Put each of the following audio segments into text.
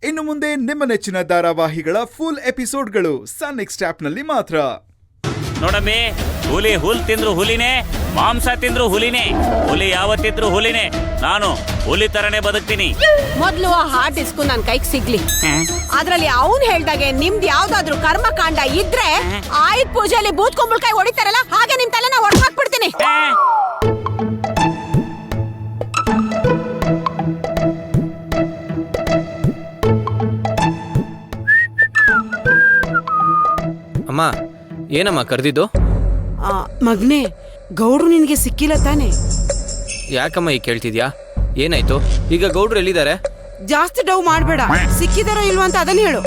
ಇನ್ನು ಮುಂದೆ ನಿಮ್ಮ ನೆಚ್ಚಿನ ಧಾರಾವಾಹಿಗಳ ಫುಲ್ ಎಪಿಸೋಡ್ಗಳು ಸನ್ ನೆಕ್ಸ್ಟ್ ಆಪ್ನಲ್ಲಿ ಮಾತ್ರ. ನೋಡಮ್ಮಿ, ಹುಲಿ ಹುಲ್ ತಿಂದ್ರು ಹುಲಿನೇ, ಮಾಂಸ ತಿಂದ್ರು ಹುಲಿನೇ. ಹುಲಿ ಯಾವತ್ತಿದ್ರು ಹುಲಿನೇ. ನಾನು ಹುಲಿ ತರನೇ ಬದುಕ್ತೀನಿ. ಮೊದ್ಲು ಆ ಹಾರ್ಡ್ ಡಿಸ್ಕ್ ನನ್ ಕೈಗೆ ಸಿಗ್ಲಿ. ಅದ್ರಲ್ಲಿ ಅವ್ನ್ ಹೇಳ್ದಾಗೆ ನಿಮ್ದು ಯಾವ್ದಾದ್ರು ಕರ್ಮಕಾಂಡ ಇದ್ರೆ ಆಯುಧ ಪೂಜೆಯಲ್ಲಿ ಬೂತ್ ಕುಂಬಳಕಾಯಿ ಹೊಡಿತಾರಲ್ಲ ಹಾಗೆ ನಿಮ್ ತಲೆನ ಹೊಡೆದು ಹಾಕ್ಬಿಡ್ತೀನಿ. ಅಮ್ಮ, ಏನಮ್ಮ ಕರೆದಿದ್ದು? ಮಗ್ನೆ, ಗೌಡ್ರು ನಿನ್ಗೆ ಸಿಕ್ಕಿಲ್ಲ ತಾನೆ? ಯಾಕಮ್ಮ ಈಗ ಕೇಳ್ತಿದ್ಯಾ? ಏನಾಯ್ತು? ಈಗ ಗೌಡ್ರು ಎಲ್ಲಿದ್ದಾರೆ? ಜಾಸ್ತಿ ಡವ್ ಮಾಡ್ಬೇಡ, ಸಿಕ್ಕಿದಾರೋ ಇಲ್ವಾ ಅಂತ ಅದನ್ನ ಹೇಳು.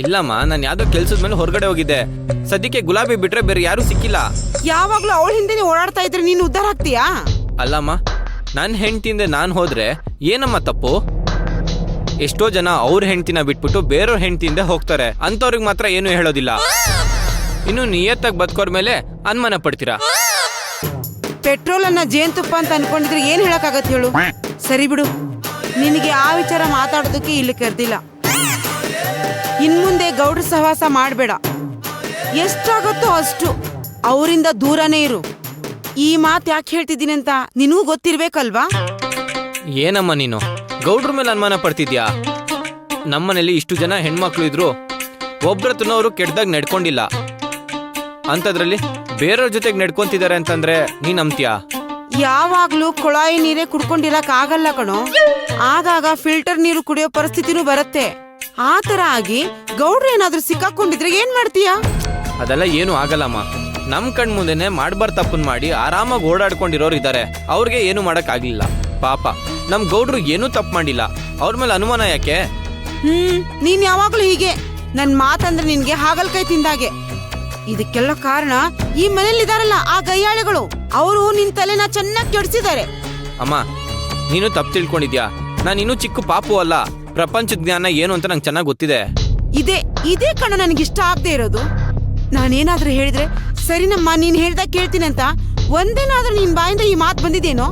ಇಲ್ಲಮ್ಮ, ನಾನು ಯಾವ್ದೋ ಕೆಲ್ಸದ ಮೇಲೆ ಹೊರಗಡೆ ಹೋಗಿದ್ದೆ. ಸದ್ಯಕ್ಕೆ ಗುಲಾಬಿ ಬಿಟ್ರೆ ಬೇರೆ ಯಾರು ಸಿಕ್ಕಿಲ್ಲ. ಯಾವಾಗ್ಲೂ ಅವಳ ಹಿಂದೆ ಓಡಾಡ್ತಾ ಇದ್ರೆ ನೀನು ಉದ್ಧಾರ ಆಗ್ತೀಯಾ? ಅಲ್ಲಮ್ಮ, ನನ್ನ ಹೆಂಡತಿಯಿಂದ ನಾನು ಹೋದ್ರೆ ಏನಮ್ಮ ತಪ್ಪು? ಎಷ್ಟೋ ಜನ ಅವ್ರ ಹೆಂಡತಿನ ಬಿಟ್ಬಿಟ್ಟು ಬೇರೆಯವ್ರ ಹೆಂಡತಿಯಿಂದ ಹೋಗ್ತಾರೆ. ಅಂತವ್ರಿಗೆ ಮಾತ್ರ ಏನು ಹೇಳೋದಿಲ್ಲ. ಇನ್ನು ನಿಯತ್ತಾಗಿ ಬದುಕೋರ್ ಮೇಲೆ ಅನುಮಾನ ಪಡ್ತೀರಾ? ಪೆಟ್ರೋಲ್ ಅನ್ನ ಜೇನುತುಪ್ಪ ಅಂತ ಅನ್ಕೊಂಡಿದ್ರೆ ಏನ್ ಹೇಳಕ್ಕಾಗತ್ತೆ ಹೇಳು? ಸರಿ ಬಿಡು, ನಿನಗೆ ಆ ವಿಚಾರ ಮಾತಾಡೋದಕ್ಕೆ ಇಲ್ಲಿ ಕರೆದಿಲ್ಲ. ಇನ್ಮುಂದೆ ಗೌಡ್ರ ಸಹವಾಸ ಮಾಡಬೇಡ. ಎಷ್ಟಾಗತ್ತೋ ಅಷ್ಟು ಅವರಿಂದ ದೂರನೇ ಇರು. ಈ ಮಾತು ಯಾಕೆ ಹೇಳ್ತಿದ್ದೀನಿ ಅಂತ ನಿನಗೂ ಗೊತ್ತಿರ್ಬೇಕಲ್ವಾ? ಏನಮ್ಮ ನೀನು ಗೌಡ್ರ ಮೇಲೆ ಅನುಮಾನ ಪಡ್ತಿದ್ಯಾ? ನಮ್ಮನೇಲಿ ಇಷ್ಟು ಜನ ಹೆಣ್ಮಕ್ಳು ಇದ್ರು ಒಬ್ರತನ ಅವರು ಕೆಟ್ಟದಾಗ ನಡ್ಕೊಂಡಿಲ್ಲ. ಅಂತದ್ರಲ್ಲಿ ಬೇರೆಯವ್ರ ಜೊತೆಗೆ ನಡ್ಕೊಂತಿದ್ದಾರೆ ಅಂತಂದ್ರೆ ನೀನ್ ನಂಬ್ತೀಯಾ? ಯಾವಾಗ್ಲೂ ಕೊಳಾಯಿ ನೀರೇ ಕುಡ್ಕೊಂಡಿರಕ್ ಆಗಲ್ಲ ಕಣೋ. ಆಗಾಗ ಫಿಲ್ಟರ್ ನೀರು ಕುಡಿಯೋ ಪರಿಸ್ಥಿತಿನೂ ಬರುತ್ತೆ. ಆ ತರ ಆಗಿ ಗೌಡ್ರು ಏನಾದ್ರೂ ಸಿಕ್ಕಾಕೊಂಡಿದ್ರೆ ಏನ್ ಮಾಡ್ತೀಯಾ? ಅದೆಲ್ಲ ಏನು ಆಗಲ್ಲಮ್ಮ. ನಮ್ ಕಣ್ ಮುಂದೆನೆ ಮಾಡ್ಬಾರ್ ತಪ್ಪನ್ ಮಾಡಿ ಆರಾಮಾಗಿ ಓಡಾಡ್ಕೊಂಡಿರೋರು ಇದ್ದಾರೆ. ಅವ್ರಿಗೆ ಏನು ಮಾಡಕ್ ಆಗ್ಲಿಲ್ಲ. ಪಾಪ ನಮ್ ಗೌಡ್ರು ಏನೂ ತಪ್ಪು ಮಾಡಿಲ್ಲ. ಅವ್ರ ಮೇಲೆ ಅನುಮಾನ ಯಾಕೆ? ನೀನ್ ಯಾವಾಗ್ಲೂ ಹೀಗೆ. ನನ್ ಮಾತಂದ್ರೆ ನಿನ್ಗೆ ಹಾಗಲ್ಕಾಯಿ ತಿಂದಾಗೆ. ಇದಕ್ಕೆಲ್ಲ ಕಾರಣ ಈ ಮನೇಲಿದಾರಲ್ಲ ಆ ಗಯ್ಯಾಳಿಗಳು. ಅವರು ನಿನ್ ತಲೆನ ಚೆನ್ನಾಗಿ ಕೆಡಿಸಿದ್ದಾರೆ. ಅಮ್ಮ, ನೀನು ತಪ್ಪು ತಿಳ್ಕೊಂಡಿದ್ಯಾ. ನಾನು ಇನ್ನೂ ಚಿಕ್ಕ ಪಾಪು ಅಲ್ಲ. ಪ್ರಪಂಚ ಜ್ಞಾನ ಏನು ಅಂತ ನಂಗೆ ಚೆನ್ನಾಗಿ ಗೊತ್ತಿದೆ. ಇದೇ ಕಣ ನನಗಿಷ್ಟ ಆಗದೆ ಇರೋದು. ನಾನೇನಾದ್ರೂ ಹೇಳಿದ್ರೆ ಸರಿನಮ್ಮ ನೀನ್ ಹೇಳ್ದಾಗ ಕೇಳ್ತೀನಿ ಅಂತ ಒಂದೇನಾದ್ರೂ ನಿನ್ ಬಾಯಿಂದ ಈ ಮಾತು ಬಂದಿದೇನೋ?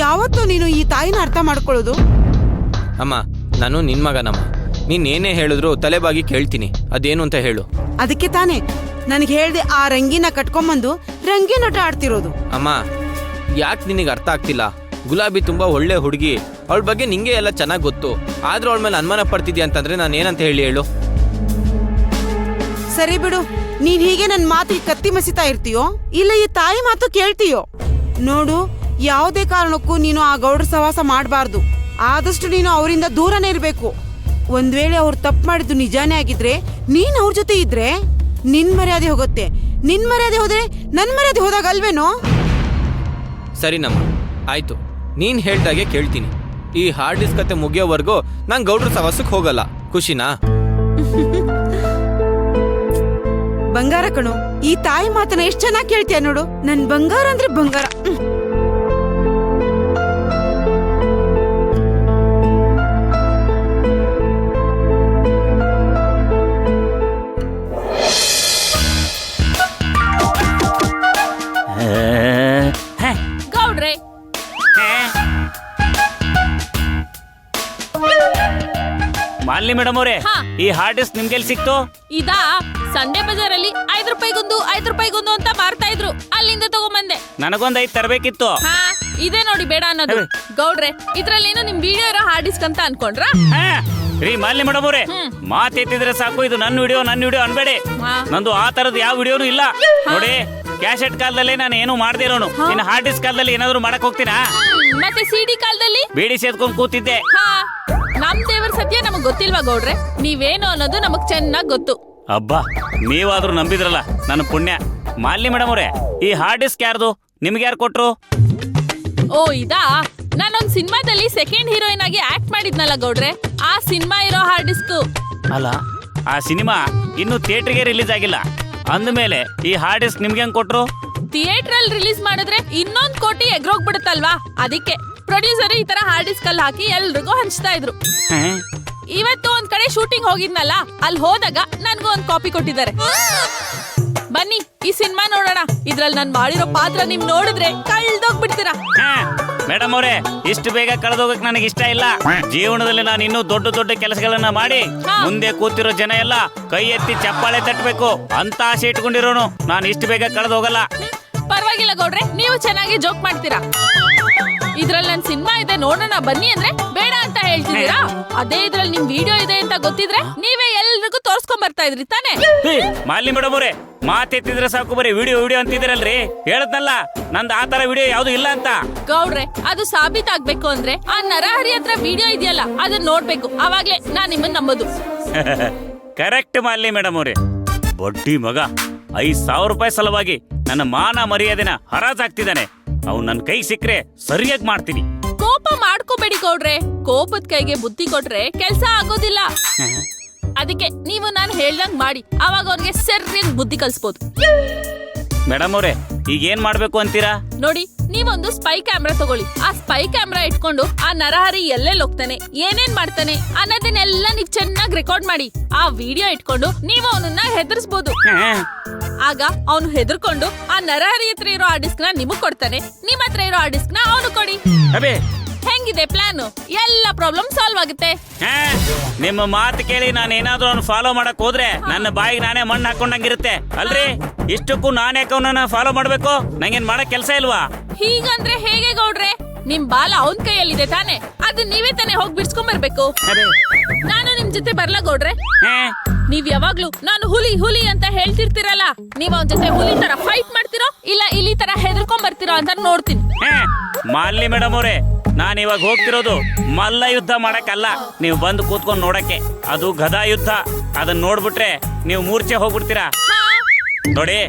ಯಾವತ್ತೂ ನೀನು ಈ ತಾಯಿನ ಅರ್ಥ ಮಾಡ್ಕೊಳ್ಳೋದು? ಅಮ್ಮ, ನಾನು ನಿನ್ ಮಗನಮ್ಮ. ನೀನ್ ಏನೇ ಹೇಳಿದ್ರು ತಲೆಬಾಗಿ ಕೇಳ್ತೀನಿ. ಅದೇನು ಅಂತ ಹೇಳು. ಅದಕ್ಕೆ ತಾನೇ ನನಗೆ ಹೇಳ್ದೆ ಆ ರಂಗಿನ ಕಟ್ಕೊಂಬಂದು ರಂಗಿನಟ ಆಡ್ತಿರೋದು. ಅಮ್ಮ, ಯಾಕೆ ನಿನಗೆ ಅರ್ಥ ಆಗ್ತಿಲ್ಲ? ಗುಲಾಬಿ ತುಂಬಾ ಒಳ್ಳೆ ಹುಡುಗಿ. ಅವಳ ಬಗ್ಗೆ ನಿಂಗೆ ಎಲ್ಲ ಚೆನ್ನಾಗಿ ಗೊತ್ತು. ಆದ್ರೂ ಅವಳ ಮೇಲೆ ಅನುಮಾನ ಪಡ್ತಿದ್ಯಾ ಅಂತಂದ್ರೆ ನಾನು ಏನಂತ ಹೇಳು? ಸರಿ ಬಿಡು, ನೀನ್ ಹೀಗೆ ನನ್ ಮಾತಿಗೆ ಕತ್ತಿ ಮಸಿತಾ ಇರ್ತೀಯೋ ಇಲ್ಲ ಈ ತಾಯಿ ಮಾತು ಕೇಳ್ತೀಯೋ? ನೋಡು, ಯಾವುದೇ ಕಾರಣಕ್ಕೂ ನೀನು ಆ ಗೌಡ್ರ ಸಹವಾಸ ಮಾಡಬಾರ್ದು. ಆದಷ್ಟು ನೀನು ಅವರಿಂದ ದೂರನೇ ಇರ್ಬೇಕು. ಒಂದ್ ವೇಳೆ ಅವ್ರು ತಪ್ಪು ಮಾಡಿದ್ದು ನಿಜಾನೇ ಆಗಿದ್ರೆ ನೀನ್ ಅವ್ರ ಜೊತೆ ಇದ್ರೆ ನಿನ್ ಮರ್ಯಾದೆ ಹೋಗುತ್ತೆ. ನಿನ್ ಮರ್ಯಾದೆ ಹೋದ್ರೆ ನನ್ ಮರ್ಯಾದೆ ಹೋದಾಗ ಅಲ್ವೇನೋ? ಸರಿನಮ್ಮ, ಆಯ್ತು. ನೀನ್ ಹೇಳ್ದಾಗೆ ಕೇಳ್ತೀನಿ. ಈ ಹಾರ್ಡ್ ಡಿಸ್ಕ್ ಕತೆ ಮುಗಿಯೋವರೆಗೂ ನಾನ್ ಗೌಡ್ರ ಸಹವಾಸಕ್ಕೆ ಹೋಗಲ್ಲ. ಖುಷಿನಾ? ಬಂಗಾರ ಕಣು, ಈ ತಾಯಿ ಮಾತನ್ನ ಎಷ್ಟ್ ಚೆನ್ನಾಗಿ ಕೇಳ್ತೀಯ ನೋಡು. ನನ್ ಬಂಗಾರ ಅಂದ್ರೆ ಬಂಗಾರ. ಗೌಡ್ರೆ, ಮಾಲಿನಿ ಮೇಡಮ್ ಅವರೇ, ಈ ಹಾರ್ಡ್ ಡಿಸ್ಕ್ ನಿಮ್ಗೆಲ್ಲಿ ಸಿಕ್ತು? ಇದಾ ಸಂಡೆ ಬಜಾರಲ್ಲಿ 5 ರೂಪಾಯಿಗೊಂದು ಅಂತ ಮಾರ್ತಾ ಇದ್ರು. ಅಲ್ಲಿಂದ ತಗೊಂಬಂದೆ. ನನಗೊಂದ್ 5 ತರಬೇಕಿತ್ತು. ಇದೇ ನೋಡಿ ಬೇಡ ಅನ್ನೋದು. ಗೌಡ್ರೆ, ಇದ್ರಲ್ಲೇನೋ ನಿಮ್ ವಿಡಿಯೋ ಇರೋ ಹಾರ್ಡ್ ಡಿಸ್ಕ್ ಅಂತ ಅನ್ಕೊಂಡ್ರ? ರೀ ಮಾಲಿನಿ ಮೇಡಮ್ ಅವರೇ, ಮಾತೆತ್ತಿದ್ರೆ ಸಾಕು. ಇದು ನನ್ನ ವಿಡಿಯೋ ಅನ್ಬೇಡಿ. ನಂದು ಆ ತರದ ಯಾವ ವಿಡಿಯೋನು ಇಲ್ಲ ನೋಡಿ. ಕ್ಯಾಸೆಟ್ ಕಾಲದಲ್ಲಿ ನಾನು ಏನು ಮಾಡದೇ ಇರೋನು. ಇನ್ನು ಹಾರ್ಡ್ ಡಿಸ್ಕ್ ಕಾಲದಲ್ಲಿ ಏನಾದ್ರು ಮಾಡಕ್ ಹೋಗ್ತೀನಾ? ಮತ್ತೆ ಸಿಡಿ ಕಾಲದಲ್ಲಿ ಬೇಡಿ ಸೇದ್ಕೊಂಡ್ ಕೂತಿದ್ದೆ. ನಮ್ ದೇವರ ಸತ್ಯ ನಮಗ್ ಗೊತ್ತಿಲ್ವಾ ಗೌಡ್ರೆ? ನೀವೇನು ಅನ್ನೋದು ನಮಗ್ ಚೆನ್ನಾಗ್ ಗೊತ್ತು. ಅಬ್ಬಾ, ನೀವಾದ್ರೂ ನಂಬಿದ್ರಲ್ಲ, ನನ್ನ ಪುಣ್ಯ. ಮಾಲಿನಿ ಮೇಡಮ್ ಅವರೇ, ಈ ಹಾರ್ಡ್ ಡಿಸ್ಕ್ ಯಾರ್ದು? ನಿಮ್ಗೆ ಯಾರು ಕೊಟ್ರು? ಓ, ಇದಾ ನಾನೊಂದ್ ಸಿನಿಮಾದಲ್ಲಿ ಸೆಕೆಂಡ್ ಹೀರೋಯಿನ್ ಆಗಿ ಆಕ್ಟ್ ಮಾಡಿದ್ನಲ್ಲ ಗೌಡ್ರೆ, ಆ ಸಿನಿಮಾ ಇರೋ ಹಾರ್ಡ್ ಡಿಸ್ಕ್. ಅಲ್ಲ, ಆ ಸಿನಿಮಾ ಇನ್ನು ಥಿಯೇಟರ್ಗೆ ರಿಲೀಸ್ ಆಗಿಲ್ಲ. ಅಂದ್ಮೇಲೆ ಈ ಹಾರ್ಡ್ ಡಿಸ್ಕ್ ನಿಮ್ಗೆ ಹೆಂಗ್ ಕೊಟ್ರು? ಥಿಯೇಟರ್ ಅಲ್ಲಿ ರಿಲೀಸ್ ಮಾಡಿದ್ರೆ 1 ಕೋಟಿ ಎಗ್ರೋಗ್ಬಿಡುತ್ತಲ್ವಾ, ಅದಕ್ಕೆ ಪ್ರೊಡ್ಯೂಸರ್ ಈ ತರ ಹಾರ್ಡ್ ಡಿಸ್ಕ್ ಅಲ್ಲಿ ಹಾಕಿ ಎಲ್ರಿಗೂ ಹಂಚ್ತಾ ಇದ್ರು. ಇವತ್ತು ಒಂದ್ ಕಡೆ ಶೂಟಿಂಗ್ ಹೋಗಿದ್ನಲ್ಲ, ಅಲ್ಲಿ ಹೋದಾಗ ನನ್ಗೂ ಒಂದ್ ಕಾಪಿ ಕೊಟ್ಟಿದ್ದಾರೆ. ಬನ್ನಿ ಈ ಸಿನಿಮಾ ನೋಡೋಣ. ಇದ್ರಲ್ಲಿ ನಾನ್ ಮಾಡಿರೋ ಪಾತ್ರ ನಿಮ್ ನೋಡಿದ್ರೆ ಕಳ್ದೋಗ್ಬಿಡ್ತೀರಾ. ಮೇಡಮ್ ಅವರೇ, ಇಷ್ಟು ಬೇಗ ಕಳೆದೋಗಕ್ ನನಗೆ ಇಷ್ಟ ಇಲ್ಲ. ಜೀವನದಲ್ಲಿ ನಾನು ಇನ್ನೂ ದೊಡ್ಡ ದೊಡ್ಡ ಕೆಲಸಗಳನ್ನ ಮಾಡಿ ಮುಂದೆ ಕೂತಿರೋ ಜನ ಎಲ್ಲ ಕೈ ಎತ್ತಿ ಚಪ್ಪಾಳೆ ತಟ್ಟಬೇಕು ಅಂತ ಆಸೆ ಇಟ್ಕೊಂಡಿರೋನು. ನಾನು ಇಷ್ಟು ಬೇಗ ಕಳೆದೋಗಲ್ಲ. ಪರವಾಗಿಲ್ಲ ಗೌಡ್ರೆ, ನೀವು ಚೆನ್ನಾಗಿ ಜೋಕ್ ಮಾಡ್ತೀರಾ. ಇದ್ರಲ್ಲಿ ನನ್ ಸಿನಿಮಾ ಇದೆ ನೋಡೋಣ ಬನ್ನಿ ಅಂದ್ರೆ ಬೇಡ ಅಂತ ಹೇಳ್ತಿದ್ದೀರಾ. ಅದೇ ಇದ್ರಲ್ಲಿ ನಿಮ್ ವಿಡಿಯೋ ಇದೆ ಅಂತ ಗೊತ್ತಿದ್ರೆ ನೀವೇ ಎಲ್ರಿಗೂ ತೋರ್ಸ್ಕೊಂಡ್ ಬರ್ತಾ ಇದ್ರಿ ತಾನೇ. ಮಾಲಿನಿ ಮೇಡಮ್ ಅವರೇ, ಮಾತೆತ್ತಿದ್ರೆ ಸಾಕು ಬರೀ ವಿಡಿಯೋ ವಿಡಿಯೋ ಅಂತಿದ್ದೀರಲ್ರಿ. ಹೇಳದ್ನಲ್ಲ ನಂದು ಆ ತರ ವಿಡಿಯೋ ಯಾವ್ದು ಇಲ್ಲ ಅಂತ. ಗೌಡ್ರೆ, ಅದು ಸಾಬೀತಾಗ್ಬೇಕು ಅಂದ್ರೆ ಆ ನರಹರಿ ಹತ್ರ ವಿಡಿಯೋ ಇದೆಯಲ್ಲ ಅದನ್ನ ನೋಡ್ಬೇಕು, ಅವಾಗ್ಲೇ ನಾನ್ ನಿಮ್ಮನ್ನ ನಂಬೋದು. ಕರೆಕ್ಟ್ ಮಾಲಿನಿ ಮೇಡಮ್ ಅವರೇ. ಬಡ್ಡಿ ಮಗ 5,000 ರೂಪಾಯಿ ಸಲುವಾಗಿ ನನ್ನ ಮಾನ ಮರ್ಯಾದೆನ ಹರಾಜಾಗ್ತಿದ್ದಾನೆ. ಅವ್ನು ನನ್ನ ಕೈ ಸಿಕ್ಕ್ರೆ ಸರಿಯಾಗಿ ಮಾಡ್ತೀನಿ. ಕೋಪ ಮಾಡ್ಕೋಬೇಡಿ ಗೌಡ್ರೆ, ಕೋಪದ ಕೈಗೆ ಬುದ್ಧಿ ಕೊಟ್ರೆ ಕೆಲ್ಸ ಆಗೋದಿಲ್ಲ. ಅದಕ್ಕೆ ನೀವು ನಾನು ಹೇಳ್ದಂಗ್ ಮಾಡಿ, ಅವಾಗ ಅವ್ರಿಗೆ ಸರಿಯಾಗಿ ಬುದ್ಧಿ ಕಲ್ಸ್ಬೋದು. ಮೇಡಮ್ ಅವರೇ, ಈಗ ಏನ್ ಮಾಡ್ಬೇಕು ಅಂತೀರಾ? ನೋಡಿ, ನೀವೊಂದು ಸ್ಪೈ ಕ್ಯಾಮ್ರಾ ತಗೊಳ್ಳಿ. ಆ ಸ್ಪೈ ಕ್ಯಾಮ್ರಾ ಇಟ್ಕೊಂಡು ಆ ನರಹರಿ ಎಲ್ಲೆಲ್ಲಿ ಹೋಗ್ತಾನೆ, ಏನೇನ್ ಮಾಡ್ತಾನೆ ಅನ್ನೋದನ್ನೆಲ್ಲ ನೀವ್ ಚೆನ್ನಾಗಿ ರೆಕಾರ್ಡ್ ಮಾಡಿ. ಆ ವಿಡಿಯೋ ಇಟ್ಕೊಂಡು ನೀವು ಅವನನ್ನ ಹೆದರ್ಸ್ಬೋದು. ಆಗ ಅವನು ಹೆದರ್ಕೊಂಡು ಆ ನರಹರಿ ಹತ್ರ ಇರೋ ಆ ಡಿಸ್ಕ್ ನ ನಿಮಗ್ ಕೊಡ್ತಾನೆ, ನಿಮ್ ಹತ್ರ ಇರೋ ಆ ಡಿಸ್ಕ್ ನ ಅವನು ಕೊಡಿ. ಅಬೇ, ಹೆಂಗಿದೆ ಪ್ಲಾನ್? ಎಲ್ಲ ಪ್ರಾಬ್ಲಮ್ ಸಾಲ್ವ್ ಆಗುತ್ತೆ. ನಿಮ್ಮ ಮಾತು ಕೇಳಿ ನಾನು ಏನಾದ್ರೂ ಅವ್ನು ಫಾಲೋ ಮಾಡಕ್ ಹೋದ್ರೆ ನನ್ನ ಬಾಯಿಗೆ ನಾನೇ ಮಣ್ಣು ಹಾಕೊಂಡಂಗಿರುತ್ತೆ ಅಲ್ರಿ. ಇಷ್ಟಕ್ಕೂ ನಾನೇ ಅವನನ್ನ ಫಾಲೋ ಮಾಡ್ಬೇಕು? ನಂಗೇನ್ ಮಾಡಕ್ ಕೆಲ್ಸ ಇಲ್ವಾ? ಹೀಗಂದ್ರೆ ಹೇಗೆ ಗೌಡ್ರೆ? ನಿಮ್ ಬಾಲ ಅವನ್ ಕೈಯಲ್ಲಿದೆ ತಾನೆ, ಅದು ನೀವೇ ತಾನೇ ಹೋಗಿ ಬಿಡ್ಸ್ಕೊಂಡ್ ಬರ್ಬೇಕು. ನಾನು ನಿಮ್ ಜೊತೆ ಬರ್ಲಾ ಗೌಡ್ರೆ? ನೀವ್ ಯಾವಾಗ್ಲೂ ನಾನು ಹುಲಿ ಹುಲಿ ಅಂತ ಹೇಳ್ತಿರ್ತೀರಲ್ಲ, ನೀವ್ ಅವನ್ ಜೊತೆ ಹುಲಿ ತರ ಫೈಟ್ ಮಾಡ್ತಿರೋ ಇಲ್ಲ ಇಲಿ ತರ ಹೆದರ್ಕೊಂಡ್ ಬರ್ತಿರೋ ಅಂತ ನೋಡ್ತೀನಿ. ಮಾಲಿನಿ ಮೇಡಮ್ ಅವರೇ, ನಾನ್ ಇವಾಗ ಹೋಗ್ತಿರೋದು ಮಲ್ಲ ಯುದ್ಧ ಮಾಡಕ್ಕಲ್ಲ, ನೀವು ಬಂದು ಕೂತ್ಕೊಂಡು ನೋಡಕ್ಕೆ. ಅದು ಗದಾ ಯುದ್ಧ. ಅದನ್ನ ನೋಡ್ಬಿಟ್ರೆ ನೀವು ಮೂರ್ಛೆ ಹೋಗ್ಬಿಡ್ತೀರಾ. ನೋಡಿ,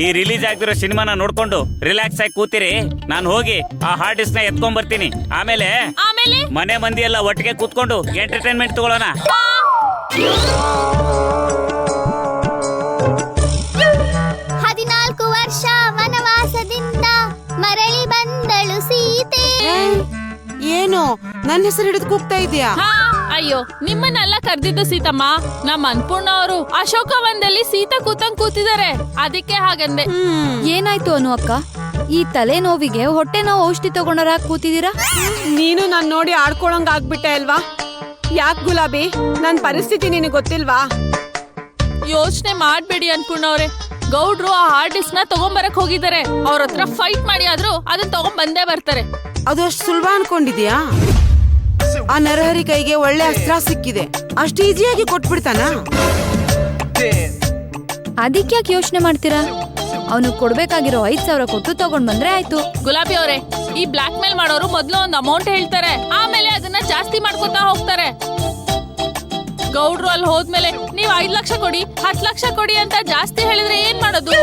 ಈ ರಿಲೀಸ್ ಆಗ್ತಿರೋ ಸಿನಿಮಾನ ನೋಡ್ಕೊಂಡು ರಿಲ್ಯಾಕ್ಸ್ ಆಗಿ ಕೂತಿರಿ. ನಾನು ಹೋಗಿ ಆ ಹಾರ್ಡ್ ಡಿಸ್ಕ್ ನ ಎತ್ಕೊಂಡ್ ಬರ್ತೀನಿ. ಆಮೇಲೆ ಮನೆ ಮಂದಿ ಎಲ್ಲ ಒಟ್ಟಿಗೆ ಕೂತ್ಕೊಂಡು ಎಂಟರ್ಟೈನ್ಮೆಂಟ್ ತಗೊಳ್ಳೋಣ. 14 ವರ್ಷ ವನವಾಸದಿಂದ ಮರಳಿ ಬಂದಳು ಸೀತೆ. ಏನು ನನ್ನ ಹೆಸರು ಹಿಡಿದು ಕೂಗ್ತಾ ಇದೀಯಾ? ಅಯ್ಯೋ, ನಿಮ್ಮನ್ನೆಲ್ಲ ಕರ್ದಿದ್ದು ಸೀತಮ್ಮ. ನಮ್ಮ ಅನ್ಪೂರ್ಣ ಅವರು ಅಶೋಕವನದಲ್ಲಿ ಸೀತಾ ಕೂತಂಗ್ ಕೂತಿದ್ದಾರೆ, ಅದಕ್ಕೆ ಹಾಗಂದೆ. ಏನಾಯ್ತು ಅನು ಅಕ್ಕ? ಈ ತಲೆ ನೋವಿಗೆ ಹೊಟ್ಟೆ ನೋವು ಔಷಧಿ ತಗೊಂಡರ ಕೂತಿದ್ದೀರಾ? ನೀನು ನಾನ್ ನೋಡಿ ಆಡ್ಕೊಳಂಗ್ ಆಗ್ಬಿಟ್ಟೆ ಅಲ್ವಾ? ಯಾಕ್ ಗುಲಾಬಿ, ನನ್ ಪರಿಸ್ಥಿತಿ ನಿನಗೆ ಗೊತ್ತಿಲ್ವಾ? ಯೋಚನೆ ಮಾಡ್ಬೇಡಿ ಅನ್ಪೂರ್ಣ ಅವ್ರೆ, ಗೌಡ್ರು ಆ ಹಾರ್ಡ್ ಡಿಸ್ಕ್ ನ ತಗೊಂಬರಕ್ ಹೋಗಿದ್ದಾರೆ. ಅವ್ರ ಹತ್ರ ಫೈಟ್ ಮಾಡಿ ಆದ್ರೂ ಅದನ್ನ ತಗೊಂಡ್ ಬಂದೇ ಬರ್ತಾರೆ. ಅದು ಅಷ್ಟು ಸುಲಭ ಅನ್ಕೊಂಡಿದ್ಯಾ? ಆ ನರಹರಿ ಕೈಗೆ ಒಳ್ಳೆ ಅಸ್ತ್ರ ಸಿಕ್ಕಿದೆ, ಅಷ್ಟು ಈಸಿಯಾಗಿ ಕೊಟ್ಬಿಡ್ತಾನ? ಅದಕ್ಕೆ ಯಾಕೆ ಯೋಚನೆ ಮಾಡ್ತೀರಾ? ಅವನು ಕೊಡ್ಬೇಕಾಗಿರೋ 5,000 ಕೊಟ್ಟು ತಗೊಂಡ್ ಬಂದ್ರೆ ಆಯ್ತು. ಗುಲಾಬಿ ಅವರೇ, ಈ ಬ್ಲಾಕ್ ಮೇಲ್ ಮಾಡೋರು ಮೊದ್ಲು ಒಂದು ಅಮೌಂಟ್ ಹೇಳ್ತಾರೆ, ಆಮೇಲೆ ಅದನ್ನ ಜಾಸ್ತಿ ಮಾಡ್ಕೊತಾ ಹೋಗ್ತಾರೆ. ಗೌಡ್ರು ಅಲ್ಲಿ ಹೋದ್ಮೇಲೆ ನೀವ್ 5 ಲಕ್ಷ ಕೊಡಿ 10 ಲಕ್ಷ ಕೊಡಿ ಅಂತ ಜಾಸ್ತಿ ಹೇಳಿದ್ರೆ ಏನ್ ಮಾಡೋದು?